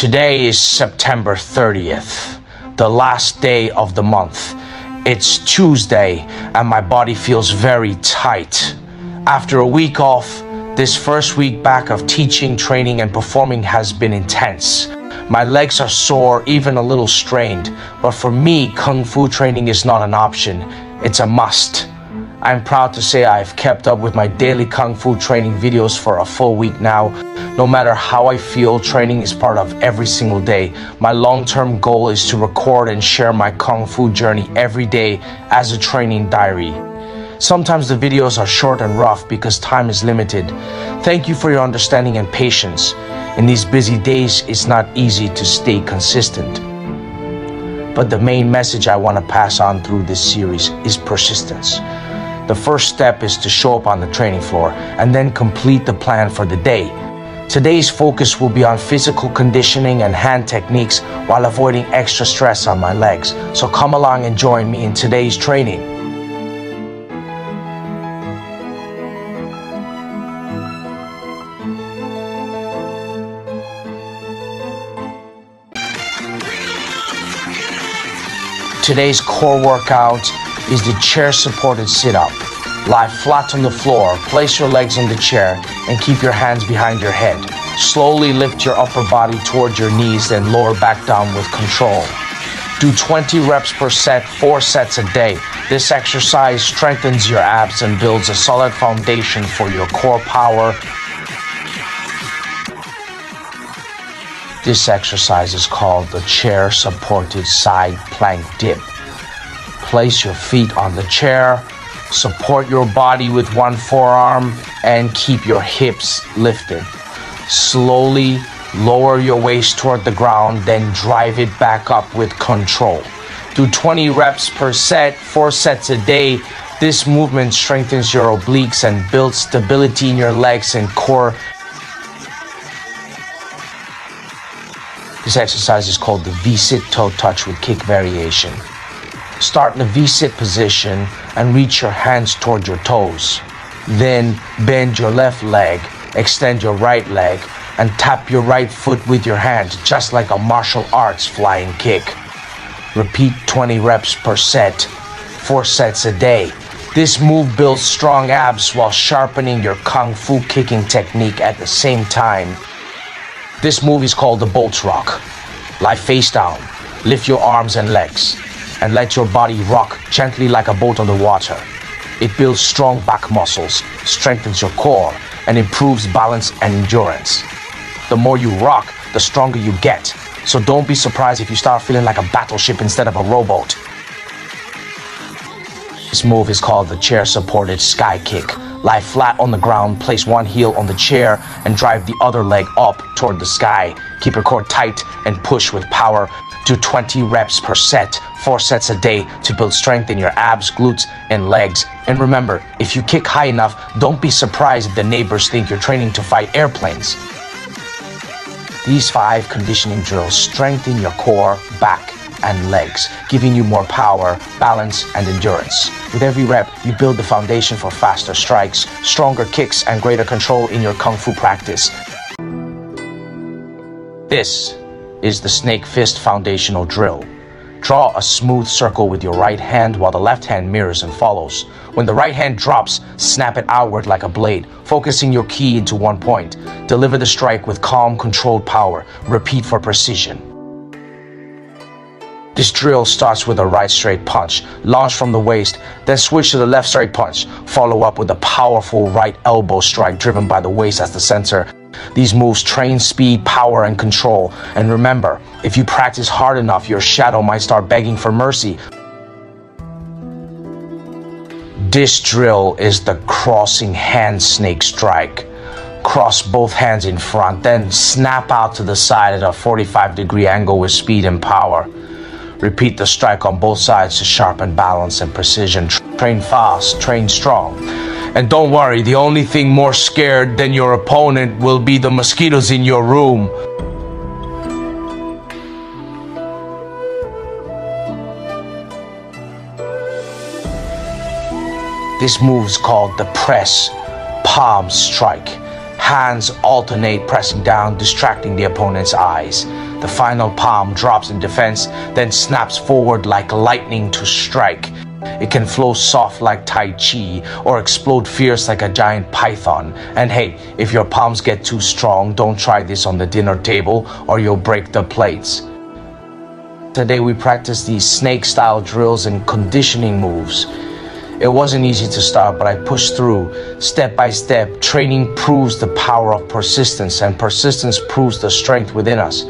Today is September 30th, the last day of the month. It's Tuesday and my body feels very tight. After a week off, this first week back of teaching, training, and performing has been intense. My legs are sore, even a little strained, but for me, Kung Fu training is not an option, it's a must. I'm proud to say I've kept up with my daily Kung Fu training videos for a full week now. No matter how I feel, training is part of every single day. My long-term goal is to record and share my Kung Fu journey every day as a training diary. Sometimes the videos are short and rough because time is limited. Thank you for your understanding and patience. In these busy days, it's not easy to stay consistent. But the main message I want to pass on through this series is persistence. The first step is to show up on the training floor and then complete the plan for the day. Today's focus will be on physical conditioning and hand techniques while avoiding extra stress on my legs. So come along and join me in today's training. Today's core workout is the chair-supported sit-up. Lie flat on the floor, place your legs on the chair, and keep your hands behind your head. Slowly lift your upper body towards your knees, then lower back down with control. Do 20 reps per set, 4 sets a day. This exercise strengthens your abs and builds a solid foundation for your core power. This exercise is called the chair-supported side plank dip. Place your feet on the chair, support your body with one forearm, and keep your hips lifted. Slowly lower your waist toward the ground, then drive it back up with control. Do 20 reps per set, 4 sets a day. This movement strengthens your obliques and builds stability in your legs and core. This exercise is called the V-sit toe touch with kick variation. Start in the V-sit position and reach your hands toward your toes. Then bend your left leg, extend your right leg, and tap your right foot with your hand, just like a martial arts flying kick. Repeat 20 reps per set, 4 sets a day. This move builds strong abs while sharpening your Kung Fu kicking technique at the same time. This move is called the Boltz Rock. Lie face down, lift your arms and legs, and let your body rock gently like a boat on the water. It builds strong back muscles, strengthens your core, and improves balance and endurance. The more you rock, the stronger you get. So don't be surprised if you start feeling like a battleship instead of a rowboat. This move is called the chair-supported sky kick. Lie flat on the ground, place one heel on the chair, and drive the other leg up toward the sky. Keep your core tight and push with power. Do 20 reps per set, 4 sets a day to build strength in your abs, glutes, and legs. And remember, if you kick high enough, don't be surprised if the neighbors think you're training to fight airplanes. These 5 conditioning drills strengthen your core, back, and legs, giving you more power, balance, and endurance. With every rep, you build the foundation for faster strikes, stronger kicks, and greater control in your Kung Fu practice. This is the snake fist foundational drill. Draw a smooth circle with your right hand while the left hand mirrors and follows. When the right hand drops, snap it outward like a blade, focusing your ki into one point. Deliver the strike with calm, controlled power. Repeat for precision. This drill starts with a right straight punch, launch from the waist, then switch to the left straight punch. Follow up with a powerful right elbow strike driven by the waist as the center. These moves train speed, power, and control. And remember, if you practice hard enough, your shadow might start begging for mercy. This drill is the crossing hand snake strike. Cross both hands in front, then snap out to the side at a 45-degree angle with speed and power. Repeat the strike on both sides to sharpen balance and precision. Train fast, train strong. And don't worry, the only thing more scared than your opponent will be the mosquitoes in your room. This move is called the press palm strike. Hands alternate pressing down, distracting the opponent's eyes. The final palm drops in defense, then snaps forward like lightning to strike. It can flow soft like Tai Chi or explode fierce like a giant python. And hey, if your palms get too strong, don't try this on the dinner table or you'll break the plates. Today we practiced these snake-style drills and conditioning moves. It wasn't easy to start, but I pushed through. Step by step, training proves the power of persistence, and persistence proves the strength within us.